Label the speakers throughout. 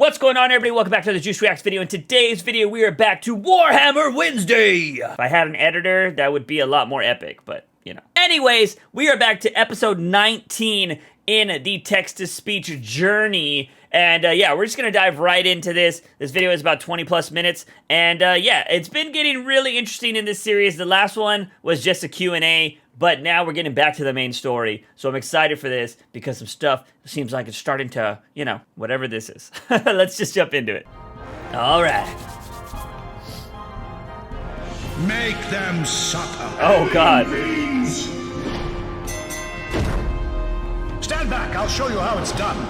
Speaker 1: What's going on, everybody? Welcome back to the Juice Reacts video. In today's video, we are back to Warhammer Wednesday. If I had an editor, that would be a lot more epic, but, you know. Anyways, we are back to episode 19 in the text-to-speech journey. And, yeah, we're just gonna dive right into this. This video is about 20 plus minutes. And, yeah, it's been getting really interesting in this series. The last one was just a Q&A. But now we're getting back to the main story, so I'm excited for this because some stuff seems like it's starting to, you know, whatever this is. Let's just jump into it. All right.
Speaker 2: Make them suffer.
Speaker 1: Oh, God.
Speaker 2: Stand back, I'll show you how it's done.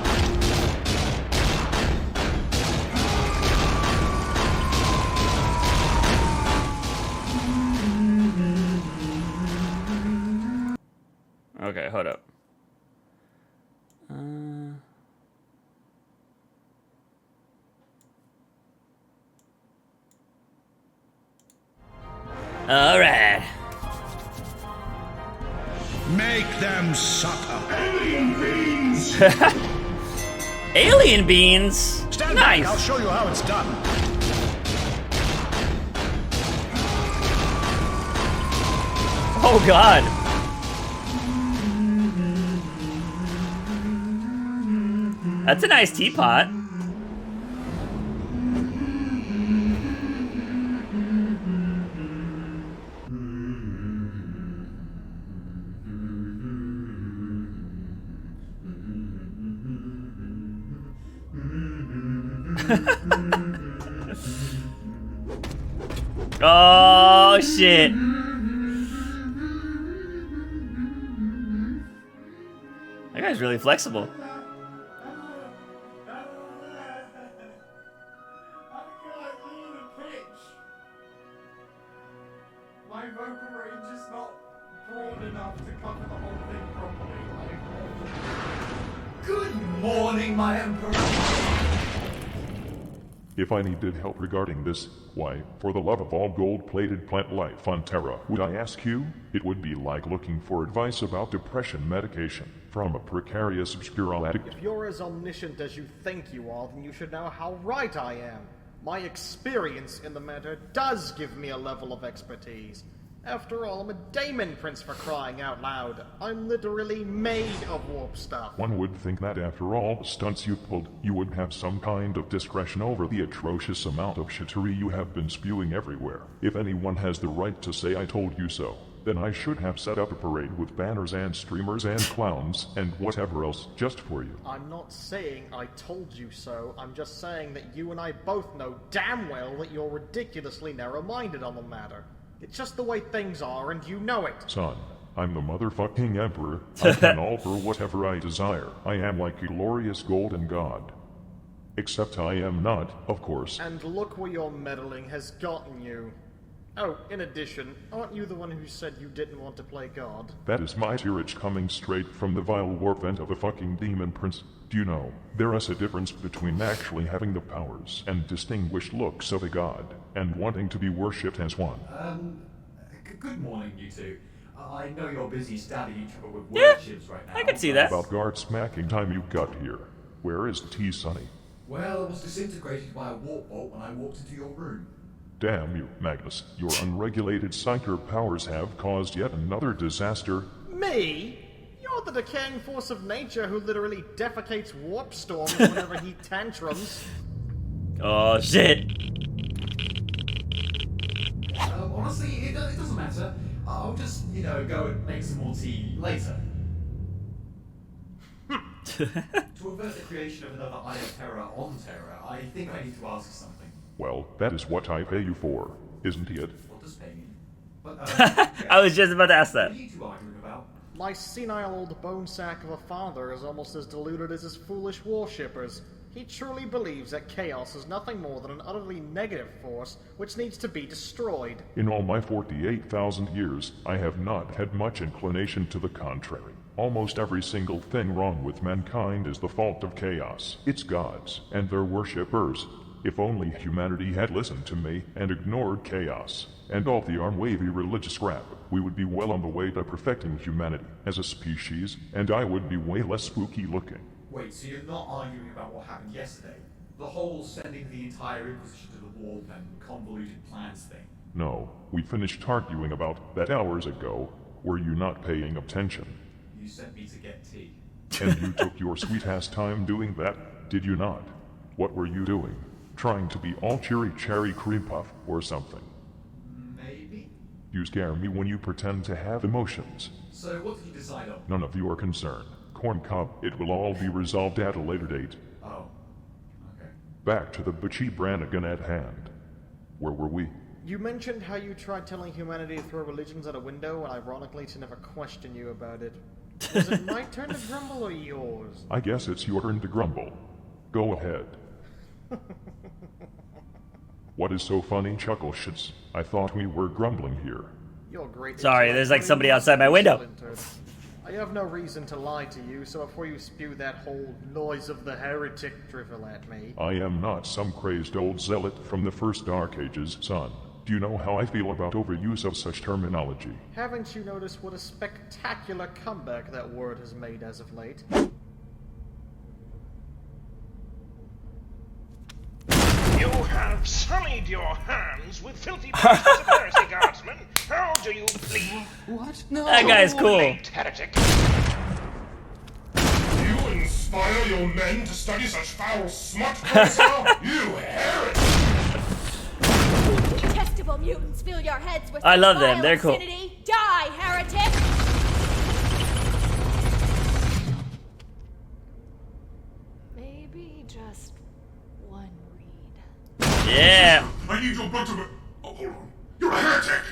Speaker 1: Okay, hold up. All right.
Speaker 2: Make them suffer.
Speaker 3: Alien beings!
Speaker 1: Alien beans?
Speaker 2: Stand
Speaker 1: Nice.
Speaker 2: back, I'll show you how it's done.
Speaker 1: Oh, God. That's a nice teapot. Oh, shit. That guy's really flexible.
Speaker 3: My vocal range is not broad enough to cover the whole thing properly. Good morning, my Emperor.
Speaker 4: If I needed help regarding this, why, for the love of all gold-plated plant life on Terra, would I ask you? It would be like looking for advice about depression medication from a precarious obscure addict.
Speaker 5: If you're as omniscient as you think you are, then you should know how right I am. My experience in the matter does give me a level of expertise. After all, I'm a Daemon Prince, for crying out loud. I'm literally made of warp stuff.
Speaker 4: One would think that after all the stunts you've pulled, you would have some kind of discretion over the atrocious amount of shittery you have been spewing everywhere. If anyone has the right to say I told you so, then I should have set up a parade with banners and streamers and clowns and whatever else just for you.
Speaker 5: I'm not saying I told you so. I'm just saying that you and I both know damn well that you're ridiculously narrow-minded on the matter. It's just the way things are, and you know it.
Speaker 4: Son, I'm the motherfucking emperor. I can alter whatever I desire. I am like a glorious golden god. Except I am not, of course.
Speaker 5: And look where your meddling has gotten you. Oh, in addition, aren't you the one who said you didn't want to play God?
Speaker 4: That is my tirage coming straight from the vile warp vent of a fucking demon prince. Do you know, there is a difference between actually having the powers and distinguished looks of a god, and wanting to be worshipped as one.
Speaker 3: Good morning, you two. I know you're busy stabbing each other with
Speaker 1: Yeah,
Speaker 3: worships right now.
Speaker 1: I can see that.
Speaker 4: About guard smacking time you got here. Where is T. Sonny?
Speaker 3: Well, I was disintegrated by a warp bolt when I walked into your room.
Speaker 4: Damn you, Magnus. Your unregulated psyker powers have caused yet another disaster.
Speaker 5: Me? You're the decaying force of nature who literally defecates warp storms whenever he tantrums.
Speaker 1: Oh, shit.
Speaker 3: Honestly, it doesn't matter. I'll just, go and make some more tea later. To avert the creation of another Eye of Terror on Terra, I think I need to ask something.
Speaker 4: Well, that is what I pay you for, isn't it?
Speaker 3: What does pay mean? But,
Speaker 1: I was just about to ask that.
Speaker 3: What are you two arguing about?
Speaker 5: My senile old bone sack of a father is almost as deluded as his foolish worshippers. He truly believes that chaos is nothing more than an utterly negative force which needs to be destroyed.
Speaker 4: In all my 48,000 years, I have not had much inclination to the contrary. Almost every single thing wrong with mankind is the fault of chaos, its gods, and their worshippers. If only humanity had listened to me and ignored chaos, and all the arm-wavy religious crap, we would be well on the way to perfecting humanity as a species, and I would be way less spooky looking.
Speaker 3: Wait, so you're not arguing about what happened yesterday? The whole sending the entire Inquisition to the warp and convoluted plans thing.
Speaker 4: No, we finished arguing about that hours ago. Were you not paying attention?
Speaker 3: You sent me to get tea.
Speaker 4: And you took your sweet-ass time doing that, did you not? What were you doing? Trying to be all cheery cherry cream puff or something?
Speaker 3: Maybe?
Speaker 4: You scare me when you pretend to have emotions.
Speaker 3: So what did you decide on?
Speaker 4: None of your concern. Corn cob, it will all be resolved at a later date.
Speaker 3: Oh. Okay.
Speaker 4: Back to the Butchie Brannigan at hand. Where were we?
Speaker 5: You mentioned how you tried telling humanity to throw religions out a window, and ironically to never question you about it. Was it my turn to grumble or yours?
Speaker 4: I guess it's your turn to grumble. Go ahead. What is so funny, chuckle shits? I thought we were grumbling here.
Speaker 5: You're great.
Speaker 1: Sorry, there's like somebody outside my window.
Speaker 5: I have no reason to lie to you, so before you spew that whole noise of the heretic drivel at me...
Speaker 4: I am not some crazed old zealot from the first Dark Ages, son. Do you know how I feel about overuse of such terminology?
Speaker 5: Haven't you noticed what a spectacular comeback that word has made as of late?
Speaker 6: You have sullied your hands with filthy practices of heresy, guardsman. How do you plead?
Speaker 3: What? No!
Speaker 1: That guy's cool.
Speaker 6: Late heretic.
Speaker 7: You inspire your men to study such foul smut, Professor? You heretic!
Speaker 8: Detestable mutants fill your heads with
Speaker 1: I love them,
Speaker 8: vile
Speaker 1: they're cool.
Speaker 8: obscenity. Die, heretic! Maybe just one read.
Speaker 1: Yeah.
Speaker 7: I need your blood to... Oh, hold on. You're a heretic!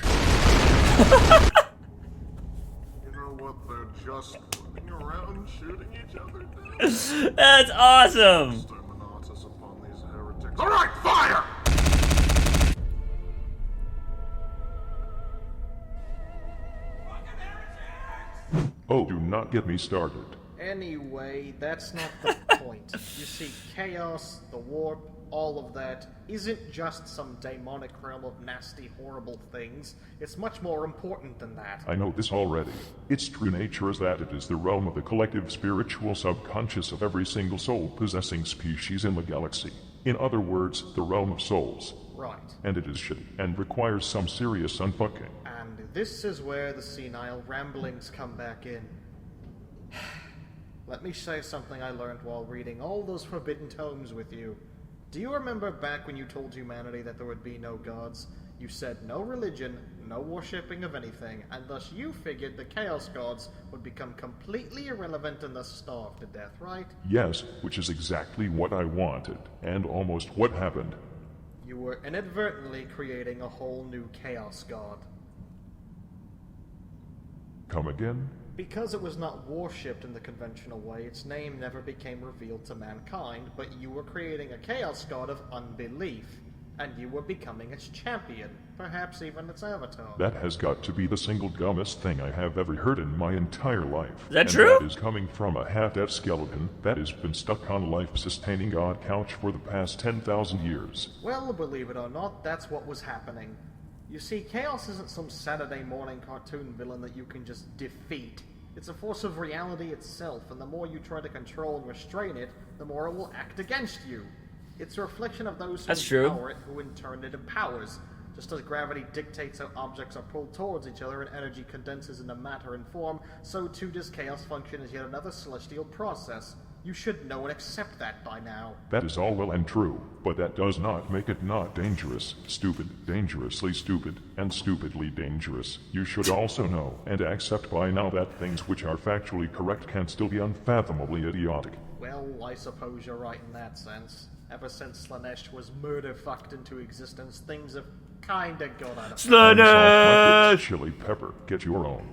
Speaker 7: You know what? They're just running around shooting each other down.
Speaker 1: That's awesome.
Speaker 7: Exterminatus upon these heretics. Alright, fire!
Speaker 4: Oh, do not get me started.
Speaker 5: Anyway, that's not the point. You see, chaos, the warp, all of that isn't just some demonic realm of nasty, horrible things. It's much more important than that.
Speaker 4: I know this already. Its true nature is that it is the realm of the collective spiritual subconscious of every single soul-possessing species in the galaxy. In other words, the realm of souls.
Speaker 5: Right.
Speaker 4: And it is shitty, and requires some serious unfucking.
Speaker 5: And this is where the senile ramblings come back in. Let me say something I learned while reading all those forbidden tomes with you. Do you remember back when you told humanity that there would be no gods? You said no religion, no worshipping of anything, and thus you figured the Chaos Gods would become completely irrelevant and thus starve to death, right?
Speaker 4: Yes, which is exactly what I wanted, and almost what happened.
Speaker 5: You were inadvertently creating a whole new Chaos God.
Speaker 4: Come again?
Speaker 5: Because it was not worshipped in the conventional way, its name never became revealed to mankind, but you were creating a Chaos God of unbelief, and you were becoming its champion, perhaps even its avatar.
Speaker 4: That has got to be the single dumbest thing I have ever heard in my entire life.
Speaker 1: Is that
Speaker 4: and
Speaker 1: true?
Speaker 4: That is coming from a half-dead skeleton that has been stuck on a life-sustaining god couch for the past 10,000 years.
Speaker 5: Well, believe it or not, that's what was happening. You see, Chaos isn't some Saturday morning cartoon villain that you can just defeat. It's a force of reality itself, and the more you try to control and restrain it, the more it will act against you. It's a reflection of those who empower it, who in turn it empowers. Just as gravity dictates how objects are pulled towards each other and energy condenses into matter and form, so too does chaos function as yet another celestial process. You should know and accept that by now.
Speaker 4: That is all well and true, but that does not make it not dangerous. Stupid, dangerously stupid, and stupidly dangerous. You should also know and accept by now that things which are factually correct can still be unfathomably idiotic.
Speaker 5: Well, I suppose you're right in that sense. Ever since Slanesh was murder-fucked into existence, things have kinda got out of
Speaker 1: Slanesh!
Speaker 4: Chili pepper, get your own.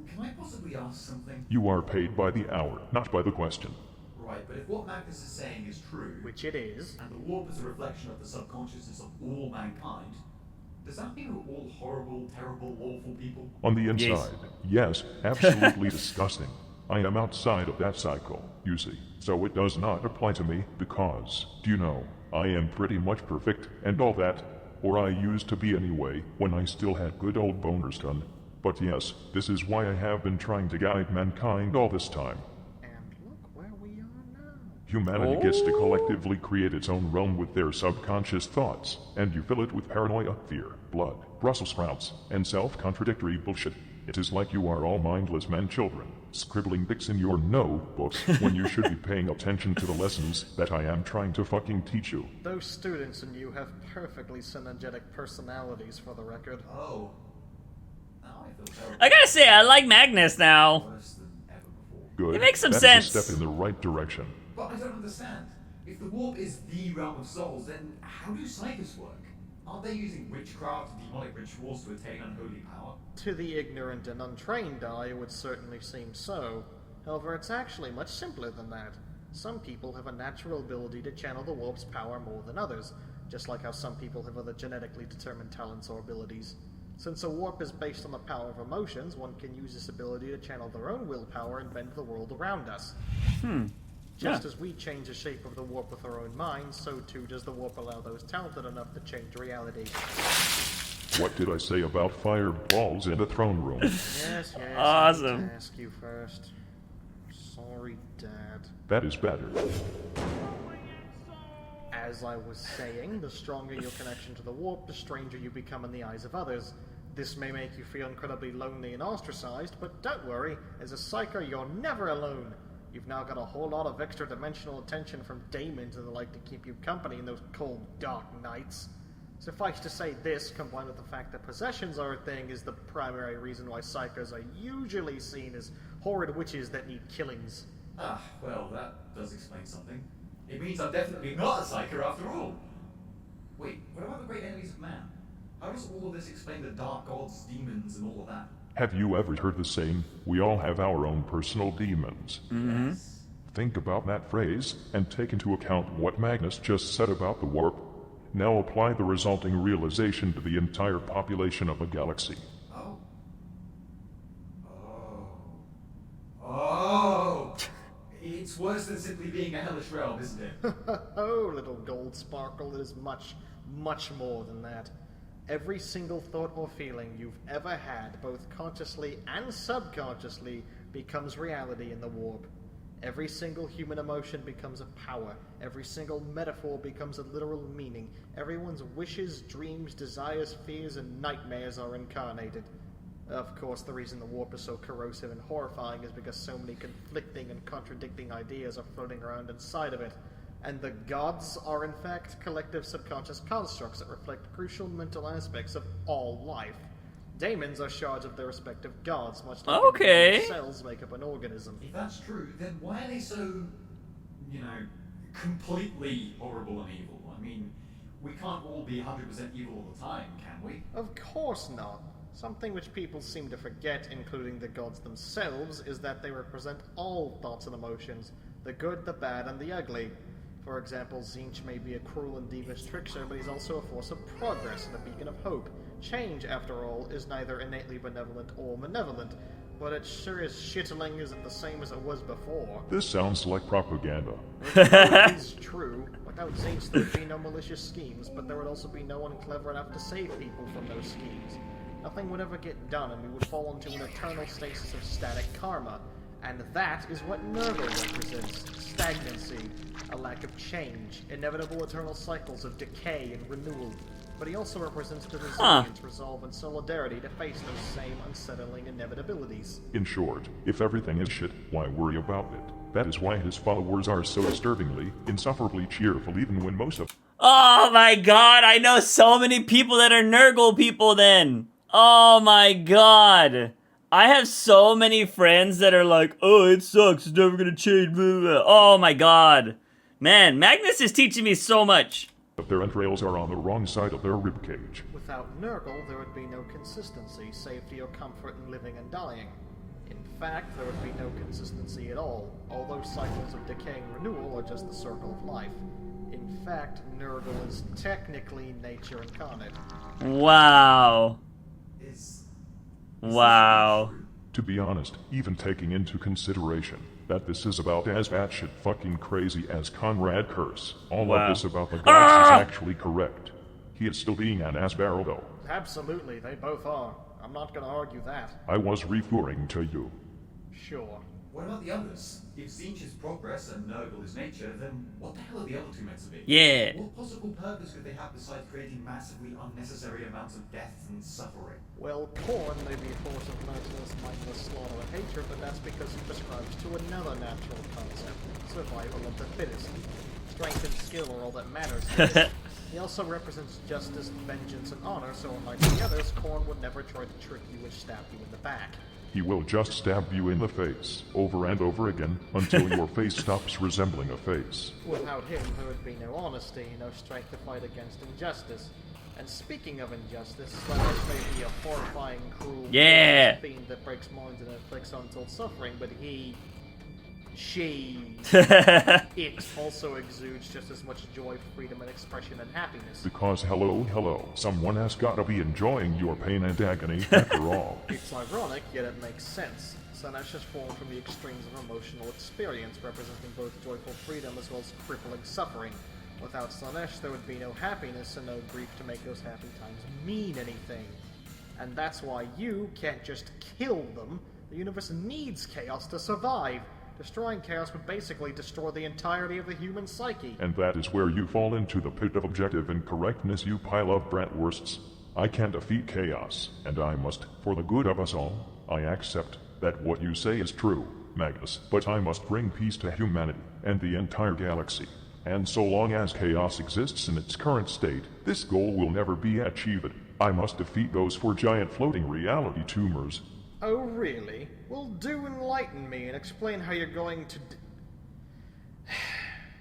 Speaker 3: Can I possibly ask something?
Speaker 4: You are paid by the hour, not by the question.
Speaker 3: Right, but if what Magnus is saying is true,
Speaker 5: Which it is.
Speaker 3: and the warp is a reflection of the subconsciousness of all mankind, does that mean we're all horrible, terrible, awful people?
Speaker 4: On the inside, yes, absolutely disgusting. I am outside of that cycle, you see, so it does not apply to me because, do you know, I am pretty much perfect and all that, or I used to be anyway, when I still had good old boners done. But yes, this is why I have been trying to guide mankind all this time.
Speaker 5: And look where we are now.
Speaker 4: Humanity gets to collectively create its own realm with their subconscious thoughts, and you fill it with paranoia, fear, blood, Brussels sprouts, and self-contradictory bullshit. It is like you are all mindless men children, scribbling dicks in your notebooks when you should be paying attention to the lessons that I am trying to fucking teach you.
Speaker 5: Those students and you have perfectly synergetic personalities, for the record.
Speaker 3: Oh. Now I feel terrible.
Speaker 1: I gotta say, I like Magnus now.
Speaker 3: Worse than ever before.
Speaker 4: Good.
Speaker 1: It makes some
Speaker 4: That
Speaker 1: sense.
Speaker 4: is a step in the right direction.
Speaker 3: But I don't understand. If the warp is the realm of souls, then how do psychers work? Aren't they using witchcraft and demonic rituals to attain unholy power?
Speaker 5: To the ignorant and untrained eye, it would certainly seem so. However, it's actually much simpler than that. Some people have a natural ability to channel the warp's power more than others, just like how some people have other genetically determined talents or abilities. Since a warp is based on the power of emotions, one can use this ability to channel their own willpower and bend the world around us. Just as we change the shape of the warp with our own minds, so too does the warp allow those talented enough to change reality.
Speaker 4: What did I say about fireballs in the throne room?
Speaker 5: Yes,
Speaker 1: Awesome.
Speaker 5: I need to ask you first. Sorry, Dad.
Speaker 4: That is better.
Speaker 5: As I was saying, the stronger your connection to the warp, the stranger you become in the eyes of others. This may make you feel incredibly lonely and ostracized, but don't worry, as a psyker, you're never alone. You've now got a whole lot of extra dimensional attention from daemons and the like to keep you company in those cold, dark nights. Suffice to say, this, combined with the fact that possessions are a thing, is the primary reason why psychers are usually seen as horrid witches that need killings.
Speaker 3: Ah, well, that does explain something. It means I'm definitely not a psyker after all. Wait, what about the great enemies of man? How does all of this explain the dark gods, demons, and all of that?
Speaker 4: Have you ever heard the saying, we all have our own personal demons?
Speaker 3: Yes.
Speaker 4: Think about that phrase, and take into account what Magnus just said about the warp. Now apply the resulting realization to the entire population of a galaxy.
Speaker 3: Oh. Oh. It's worse than simply being a hellish realm, isn't it?
Speaker 5: Oh, little gold sparkle, it is much, much more than that. Every single thought or feeling you've ever had, both consciously and subconsciously, becomes reality in the warp. Every single human emotion becomes a power. Every single metaphor becomes a literal meaning. Everyone's wishes, dreams, desires, fears, and nightmares are incarnated. Of course, the reason the warp is so corrosive and horrifying is because so many conflicting and contradicting ideas are floating around inside of it. And the gods are, in fact, collective subconscious constructs that reflect crucial mental aspects of all life. Daemons are shards of their respective gods, much like individual cells make up an organism.
Speaker 3: If that's true, then why are they so, completely horrible and evil? I mean, we can't all be 100% evil all the time, can we?
Speaker 5: Of course not. Something which people seem to forget, including the gods themselves, is that they represent all thoughts and emotions, the good, the bad, and the ugly. For example, Tzeentch may be a cruel and devious trickster, but he's also a force of progress and a beacon of hope. Change, after all, is neither innately benevolent or malevolent, but it sure is shittling isn't the same as it was before.
Speaker 4: This sounds like propaganda.
Speaker 5: It is true. Without Tzeentch, there would be no malicious schemes, but there would also be no one clever enough to save people from those schemes. Nothing would ever get done, and we would fall into an eternal stasis of static karma. And that is what Nurgle represents. Stagnancy, a lack of change, inevitable eternal cycles of decay and renewal. But he also represents the resilience, resolve, and solidarity to face those same unsettling inevitabilities.
Speaker 4: In short, if everything is shit, why worry about it? That is why his followers are so disturbingly, insufferably cheerful even when most of—
Speaker 1: Oh my god, I know so many people that are Nurgle people then. Oh my god. I have so many friends that are like, oh, it sucks, it's never gonna change, blah, blah. Oh my god. Man, Magnus is teaching me so much.
Speaker 4: their entrails are on the wrong side of their ribcage.
Speaker 5: Without Nurgle, there would be no consistency, safety, or comfort in living and dying. In fact, there would be no consistency at all. All those cycles of decay and renewal are just the circle of life. In fact, Nurgle is technically nature incarnate.
Speaker 1: Wow. Wow.
Speaker 4: To be honest, even taking into consideration that this is about as batshit fucking crazy as Conrad Curse, all of this about the gods is actually correct. He is still being an ass barrel though.
Speaker 5: Absolutely, they both are. I'm not gonna argue that.
Speaker 4: I was referring to you.
Speaker 5: Sure.
Speaker 3: What about the others? If Zinch is progress and noble is nature, then what the hell are the other two meant to be?
Speaker 1: Yeah.
Speaker 3: What possible purpose could they have besides creating massively unnecessary amounts of death and suffering?
Speaker 5: Well, corn may be a force of merciless, mindless slaughter and hatred, but that's because it prescribes to another natural concept, survival of the fittest. Strength and skill are all that matters here. He also represents justice, vengeance, and honor, so unlike the others, corn would never try to trick you and stab you in the back.
Speaker 4: He will just stab you in the face, over and over again, until your face stops resembling a face.
Speaker 5: Without him, there would be no honesty, no strength to fight against injustice. And speaking of injustice, Slanesh may be a horrifying, cruel fiend that breaks minds and inflicts untold suffering, but it also exudes just as much joy, freedom, and expression and happiness.
Speaker 4: Because hello, someone has gotta be enjoying your pain and agony after all.
Speaker 5: It's ironic, yet it makes sense. Slanesh is formed from the extremes of emotional experience, representing both joyful freedom as well as crippling suffering. Without Slanesh, there would be no happiness and no grief to make those happy times mean anything. And that's why you can't just kill them. The universe needs chaos to survive. Destroying chaos would basically destroy the entirety of the human psyche.
Speaker 4: And that is where you fall into the pit of objective incorrectness, you pile of bratwursts. I can't defeat chaos, and I must, for the good of us all. I accept that what you say is true, Magnus, but I must bring peace to humanity and the entire galaxy. And so long as chaos exists in its current state, this goal will never be achieved. I must defeat those four giant floating reality tumors.
Speaker 5: Oh, really? Well, do enlighten me and explain how you're going to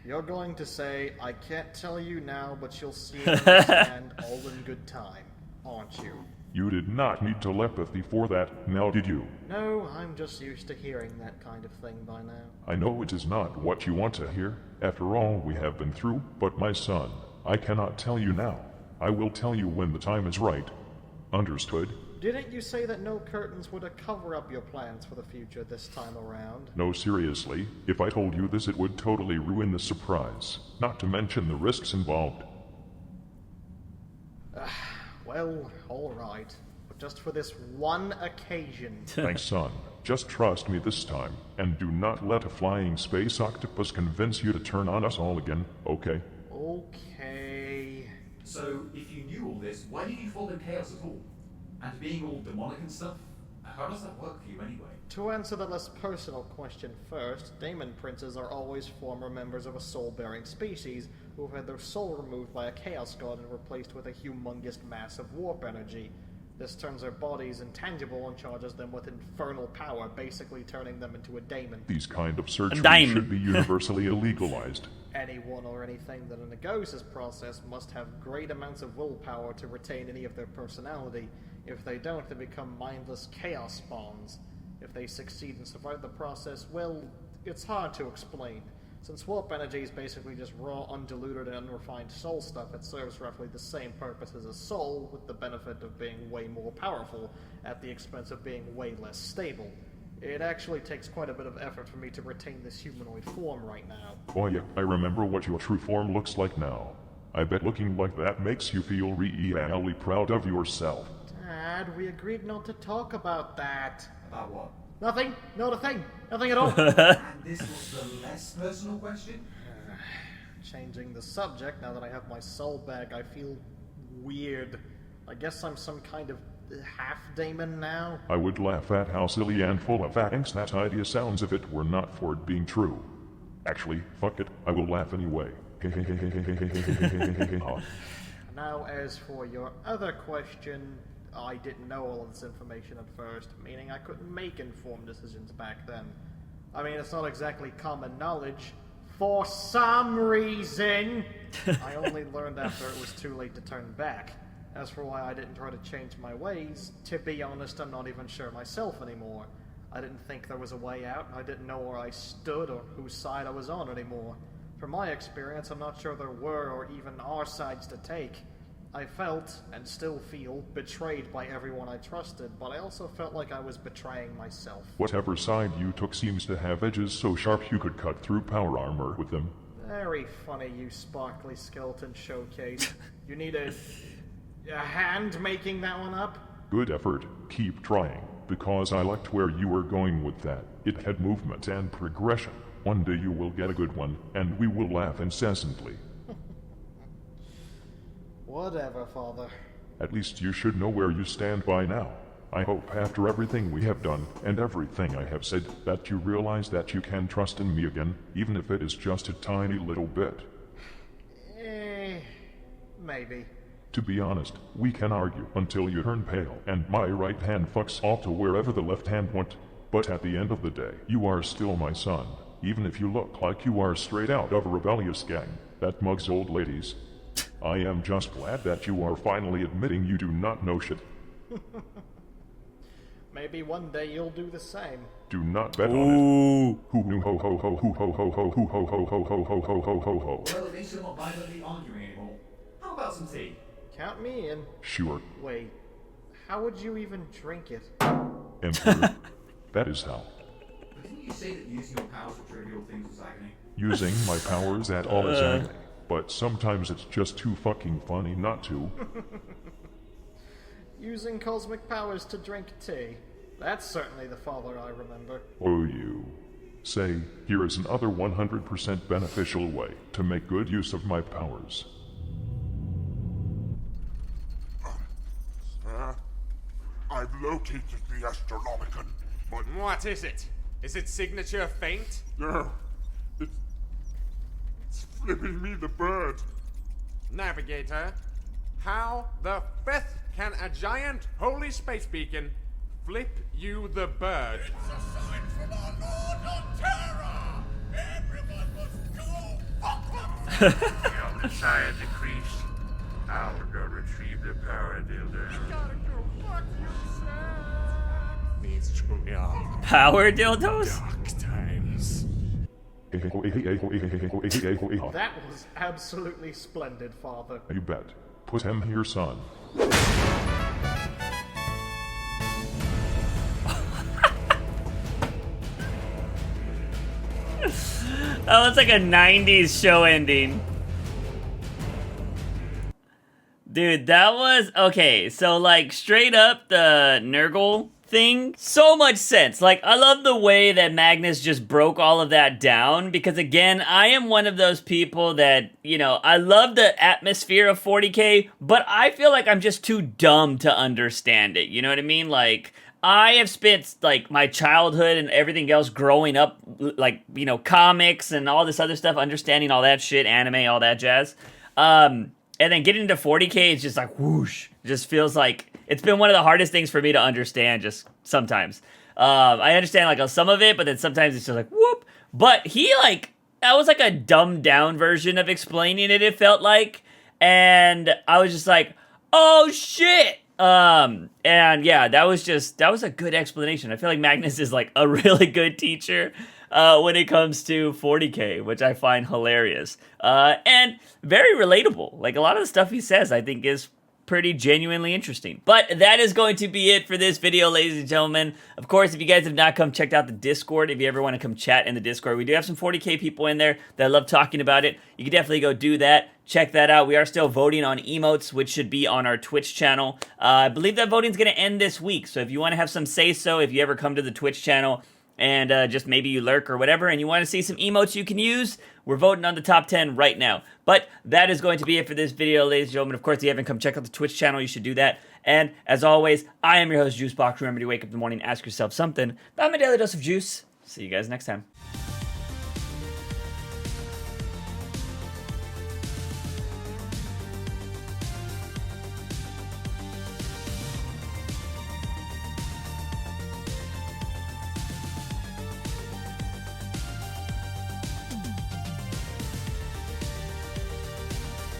Speaker 5: You're going to say, I can't tell you now, but you'll see and understand all in good time, aren't you?
Speaker 4: You did not need telepathy for that, now did you?
Speaker 5: No, I'm just used to hearing that kind of thing by now.
Speaker 4: I know it is not what you want to hear. After all we have been through, but my son, I cannot tell you now. I will tell you when the time is right. Understood?
Speaker 5: Didn't you say that no curtains were to cover up your plans for the future this time around?
Speaker 4: No, seriously. If I told you this, it would totally ruin the surprise. Not to mention the risks involved.
Speaker 5: Well, alright. But just for this one occasion.
Speaker 4: Thanks, son. Just trust me this time, and do not let a flying space octopus convince you to turn on us all again, okay?
Speaker 5: Okay.
Speaker 3: So, if you knew all this, why did you fall in chaos at all? And being all demonic and stuff? How does that work for you anyway?
Speaker 5: To answer the less personal question first, Daemon Princes are always former members of a soul-bearing species who have had their soul removed by a chaos god and replaced with a humongous mass of warp energy. This turns their bodies intangible and charges them with infernal power, basically turning them into a daemon.
Speaker 4: These kind of surgeries should be universally illegalized.
Speaker 5: Anyone or anything that undergoes this process must have great amounts of willpower to retain any of their personality. If they don't, they become mindless chaos spawns. If they succeed and survive the process, well, it's hard to explain. Since warp energy is basically just raw, undiluted, and unrefined soul stuff, it serves roughly the same purpose as a soul, with the benefit of being way more powerful, at the expense of being way less stable. It actually takes quite a bit of effort for me to retain this humanoid form right now.
Speaker 4: Oh yeah, I remember what your true form looks like now. I bet looking like that makes you feel really proud of yourself.
Speaker 5: Dad, we agreed not to talk about that.
Speaker 3: About what?
Speaker 5: Nothing. Not a thing. Nothing at all.
Speaker 3: And this was the less personal question?
Speaker 5: Changing the subject, now that I have my soul back, I feel weird. I guess I'm some kind of half-daemon now?
Speaker 4: I would laugh at how silly and full of angst that idea sounds if it were not for it being true. Actually, fuck it, I will laugh anyway.
Speaker 5: Now, as for your other question, I didn't know all of this information at first, meaning I couldn't make informed decisions back then. I mean, it's not exactly common knowledge. For some reason! I only learned after it was too late to turn back. As for why I didn't try to change my ways, to be honest, I'm not even sure myself anymore. I didn't think there was a way out, and I didn't know where I stood or whose side I was on anymore. From my experience, I'm not sure there were or even are sides to take. I felt, and still feel, betrayed by everyone I trusted, but I also felt like I was betraying myself.
Speaker 4: Whatever side you took seems to have edges so sharp you could cut through power armor with them.
Speaker 5: Very funny, you sparkly skeleton showcase. You need a hand making that one up?
Speaker 4: Good effort. Keep trying. because I liked where you were going with that. It had movement and progression. One day you will get a good one, and we will laugh incessantly.
Speaker 5: Whatever, Father.
Speaker 4: At least you should know where you stand by now. I hope after everything we have done, and everything I have said, that you realize that you can trust in me again, even if it is just a tiny little bit.
Speaker 5: Maybe.
Speaker 4: To be honest, we can argue until you turn pale, and my right hand fucks off to wherever the left hand went. But at the end of the day, you are still my son, even if you look like you are straight out of a rebellious gang that mugs old ladies. I am just glad that you are finally admitting you do not know shit.
Speaker 5: Maybe one day you'll do the same.
Speaker 4: Do not bet on it. Hoo hoo ho ho ho hoo ho ho ho hoo ho ho ho ho ho ho ho ho ho.
Speaker 3: Well, at least you're not violently arguing anymore. How about some tea?
Speaker 5: Count me in.
Speaker 4: Sure.
Speaker 5: Wait, how would you even drink it?
Speaker 4: Emperor, that is how.
Speaker 3: Didn't you say that using your powers for trivial things was agony?
Speaker 4: Using my powers at all is agony, but sometimes it's just too fucking funny not to.
Speaker 5: Using cosmic powers to drink tea. That's certainly the father I remember.
Speaker 4: Oh, you. Say, here is another 100% beneficial way to make good use of my powers.
Speaker 7: Sir, I've located the Astronomicon, but
Speaker 9: What is it? Is it signature faint?
Speaker 7: no, it's flipping me the bird.
Speaker 9: Navigator, how the fifth can a giant holy space beacon flip you the bird?
Speaker 7: It's a sign from our Lord on Terra! Everyone must go fuck
Speaker 10: The Messiah decrees. I will go retrieve the power dildo.
Speaker 7: Gotta go fuck yourself!
Speaker 9: These truly are
Speaker 1: Power dildos?
Speaker 9: dark times.
Speaker 5: That was absolutely splendid, Father.
Speaker 4: You bet. Put him here, son.
Speaker 1: Oh, it's like a 90s show ending. Dude, that was... Okay, so like straight up the Nurgle thing, so much sense. Like, I love the way that Magnus just broke all of that down, because again, I am one of those people that, you know, I love the atmosphere of 40K, but I feel like I'm just too dumb to understand it, you know what I mean? Like, I have spent, like, my childhood and everything else growing up, like, you know, comics and all this other stuff, understanding all that shit, anime, all that jazz. And then getting into 40K, it's just like, whoosh. It just feels like it's been one of the hardest things for me to understand, just sometimes. I understand, like, some of it, but then sometimes it's just like, whoop. But he, like, that was like a dumbed down version of explaining it, it felt like. And I was just like, oh, shit. And yeah, that was a good explanation. I feel like Magnus is, like, a really good teacher when it comes to 40K, which I find hilarious. And very relatable. Like, a lot of the stuff he says, I think, is pretty genuinely interesting. But that is going to be it for this video, ladies and gentlemen. Of course, if you guys have not come checked out the Discord, if you ever want to come chat in the Discord, we do have some 40K people in there that love talking about it. You can definitely go do that. Check that out. We are still voting on emotes, which should be on our Twitch channel. I believe that voting's going to end this week. So if you want to have some say-so, if you ever come to the Twitch channel, and just maybe you lurk or whatever, and you want to see some emotes you can use, we're voting on the top 10 right now. But that is going to be it for this video, ladies and gentlemen. Of course, if you haven't come check out the Twitch channel, you should do that. And as always, I am your host, JUICEbox. Remember to wake up in the morning, ask yourself something. I'm a daily dose of juice. See you guys next time.